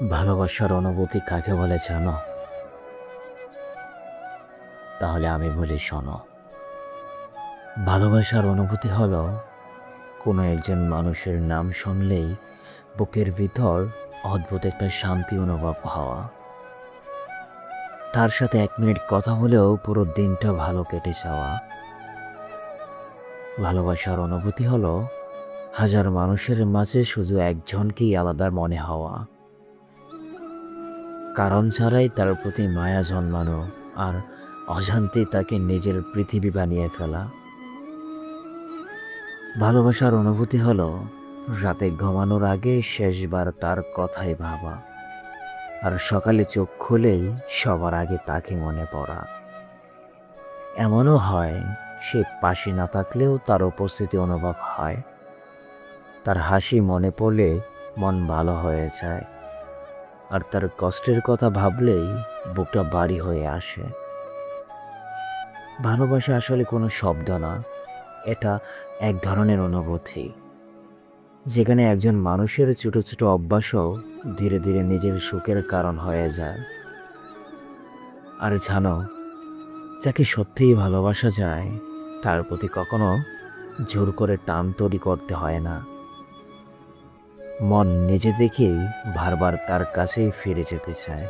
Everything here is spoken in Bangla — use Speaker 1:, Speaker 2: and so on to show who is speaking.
Speaker 1: ভালোবাসার অনুভূতি কাকে বলে জানো? তাহলে আমি বলি শোনো। ভালোবাসার অনুভূতি হলো কোনো একজন মানুষের নাম শুনলেই বুকের ভিতর অদ্ভুত একটা শান্তি অনুভব হওয়া। তার সাথে 1 মিনিট কথা হলেও পুরো দিনটা ভালো কেটে যাওয়া। ভালোবাসার অনুভূতি হলো হাজার মানুষের মাঝে শুধু একজনকেই আলাদা মনে হওয়া, কারণ ছাড়াই তার প্রতি মায়া জন্মানো আর অজান্তেই তাকে নিজের পৃথিবী বানিয়ে ফেলা। ভালোবাসার অনুভূতি হলো রাতে ঘুমানোর আগে শেষবার তার কথাই ভাবা, আর সকালে চোখ খুলেই সবার আগে তাকে মনে পড়া। এমনও হয় সে পাশে না থাকলেও তার উপস্থিতি অনুভব হয়, তার হাসি মনে পড়লে মন ভালো হয়ে যায়, আর তার কষ্টের কথা ভাবলেই বুকটা ভারী হয়ে আসে। ভালোবাসা আসলে কোনো শব্দ না, এটা এক ধরনের অনুভূতি, যেখানে একজন মানুষের ছোট ছোট অভ্যাসও ধীরে ধীরে নিজের সুখের কারণ হয়ে যায়। আর জানো, যাকে সত্যিই ভালোবাসা যায় তার প্রতি কখনো জোর করে টান তৈরি করতে হয় না। মন নিজে দেখেই বারবার তার কাছেই ফিরে যেতে চায়।